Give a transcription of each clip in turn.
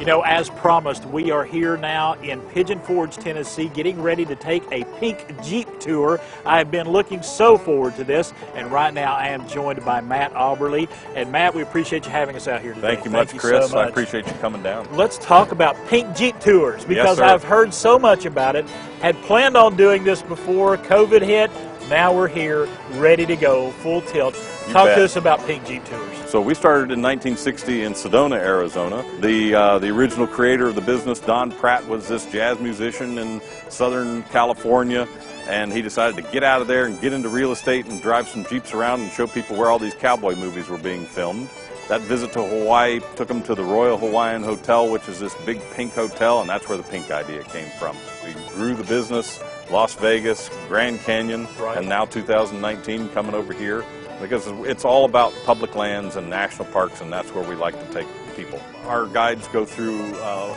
You know, as promised, we are here now in Pigeon Forge, Tennessee, getting ready to take a pink Jeep tour. I've been looking so forward to this, and right now I am joined by Matt Auberly. And Matt, we appreciate you having us out here today. Thank you much, Chris. So much. I appreciate you coming down. Let's talk about pink Jeep tours, because yes, I've heard so much about it. Had planned on doing this before COVID hit. Now we're here, ready to go, full tilt. Talk to us about pink Jeep tours. So we started in 1960 in Sedona, Arizona. The original creator of the business, Don Pratt, was this jazz musician in Southern California, and he decided to get out of there and get into real estate and drive some Jeeps around and show people where all these cowboy movies were being filmed. That visit to Hawaii took him to the Royal Hawaiian Hotel, which is this big pink hotel, and that's where the pink idea came from. We grew the business, Las Vegas, Grand Canyon, and now 2019 coming over here, because it's all about public lands and national parks, and that's where we like to take people. Our guides go through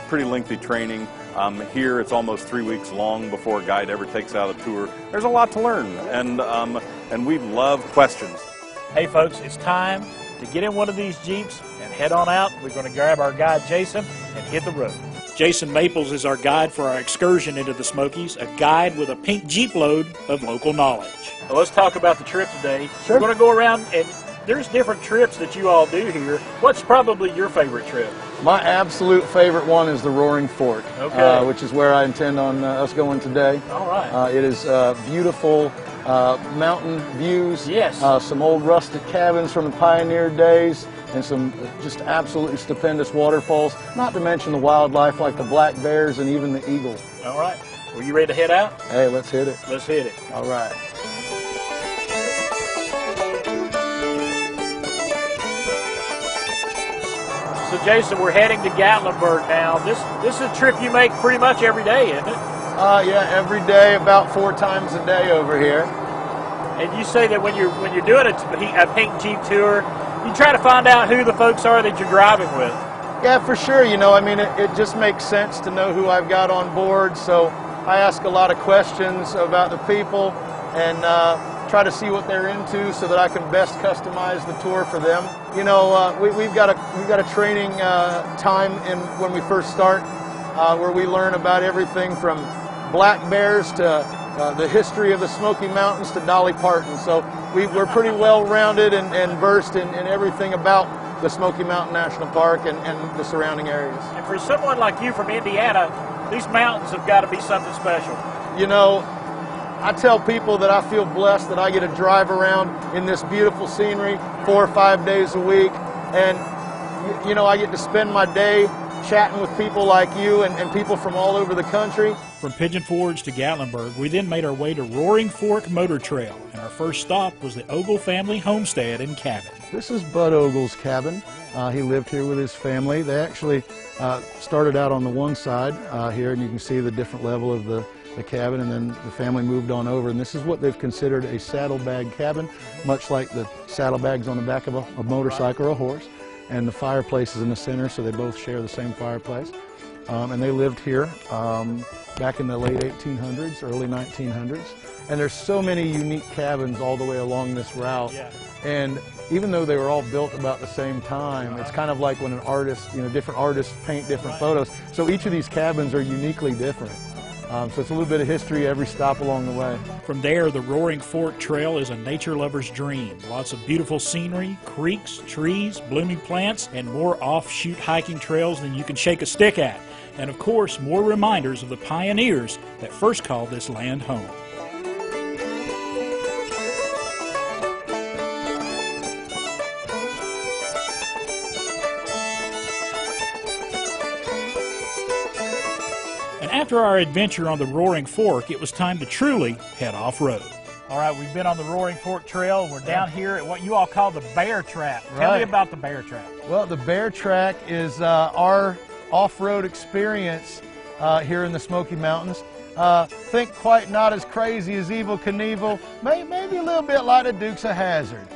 pretty lengthy training. Here it's almost 3 weeks long before a guide ever takes out a tour. There's a lot to learn, and we love questions. Hey folks, it's time to get in one of these Jeeps and head on out. We're going to grab our guide Jason and hit the road. Jason Maples is our guide for our excursion into the Smokies, a guide with a pink Jeep load of local knowledge. Well, let's talk about the trip today. Sure. We're going to go around, and there's different trips that you all do here. What's probably your favorite trip? My absolute favorite one is the Roaring Fork, which is where I intend on us going today. All right. It is beautiful mountain views, yes. Some old rustic cabins from the pioneer days, and some just absolutely stupendous waterfalls, not to mention the wildlife like the black bears and even the eagle. All right. Well, you ready to head out? Hey, let's hit it. Let's hit it. All right. So, Jason, we're heading to Gatlinburg now. This is a trip you make pretty much every day, isn't it? Yeah, every day, about 4 times a day over here. And you say that when you're doing a pink Jeep tour, you try to find out who the folks are that you're driving with. Yeah, for sure. You know, I mean, it just makes sense to know who I've got on board. So I ask a lot of questions about the people and try to see what they're into so that I can best customize the tour for them. You know, we've got a training time when we first start where we learn about everything from black bears to the history of the Smoky Mountains to Dolly Parton. So we're pretty well-rounded and versed in everything about the Smoky Mountain National Park and the surrounding areas. And for someone like you from Indiana, these mountains have got to be something special. You know, I tell people that I feel blessed that I get to drive around in this beautiful scenery 4 or 5 days a week, and you know, I get to spend my day chatting with people like you and people from all over the country. From Pigeon Forge to Gatlinburg, we then made our way to Roaring Fork Motor Trail, and our first stop was the Ogle family homestead and cabin. This is Bud Ogle's cabin. He lived here with his family. They actually started out on the one side here, and you can see the different level of the cabin, and then the family moved on over, and this is what they've considered a saddlebag cabin, much like the saddlebags on the back of a motorcycle or a horse. And the fireplace is in the center, so they both share the same fireplace. And they lived here back in the late 1800s, early 1900s. And there's so many unique cabins all the way along this route. Yeah. And even though they were all built about the same time, it's kind of like when an artist, you know, different artists paint different photos. So each of these cabins are uniquely different. So it's a little bit of history every stop along the way. From there, the Roaring Fork Trail is a nature lover's dream. Lots of beautiful scenery, creeks, trees, blooming plants, and more offshoot hiking trails than you can shake a stick at. And of course, more reminders of the pioneers that first called this land home. After our adventure on the Roaring Fork, it was time to truly head off-road. All right, we've been on the Roaring Fork Trail. We're down here at what you all call the Bear Trap. Tell me about the Bear Trap. Well, the Bear Track is our off-road experience here in the Smoky Mountains. Think quite not as crazy as Evel Knievel, maybe a little bit like the Dukes of Hazzard.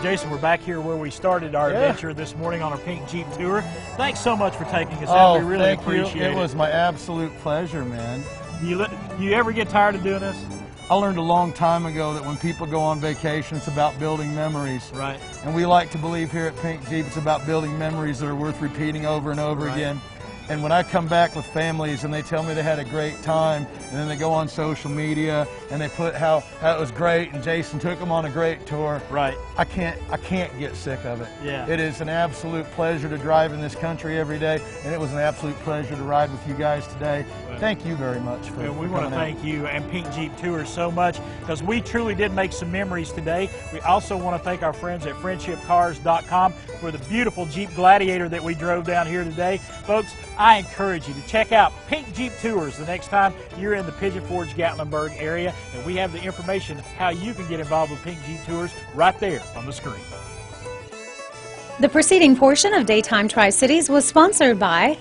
Jason, we're back here where we started our adventure this morning on our pink Jeep tour. Thanks so much for taking us out. We really appreciate it. It was my absolute pleasure, man. You ever get tired of doing this? I learned a long time ago that when people go on vacation, it's about building memories. Right. And we like to believe here at Pink Jeep, it's about building memories that are worth repeating over and over again. And when I come back with families and they tell me they had a great time, and then they go on social media and they put how it was great and Jason took them on a great tour. Right. I can't get sick of it. Yeah. It is an absolute pleasure to drive in this country every day, and it was an absolute pleasure to ride with you guys today. Right. Thank you very much for And we want to thank you and Pink Jeep Tours so much, because we truly did make some memories today. We also want to thank our friends at friendshipcars.com for the beautiful Jeep Gladiator that we drove down here today. Folks, I encourage you to check out Pink Jeep Tours the next time you're in the Pigeon Forge, Gatlinburg area, and we have the information how you can get involved with Pink Jeep Tours right there on the screen. The preceding portion of Daytime Tri-Cities was sponsored by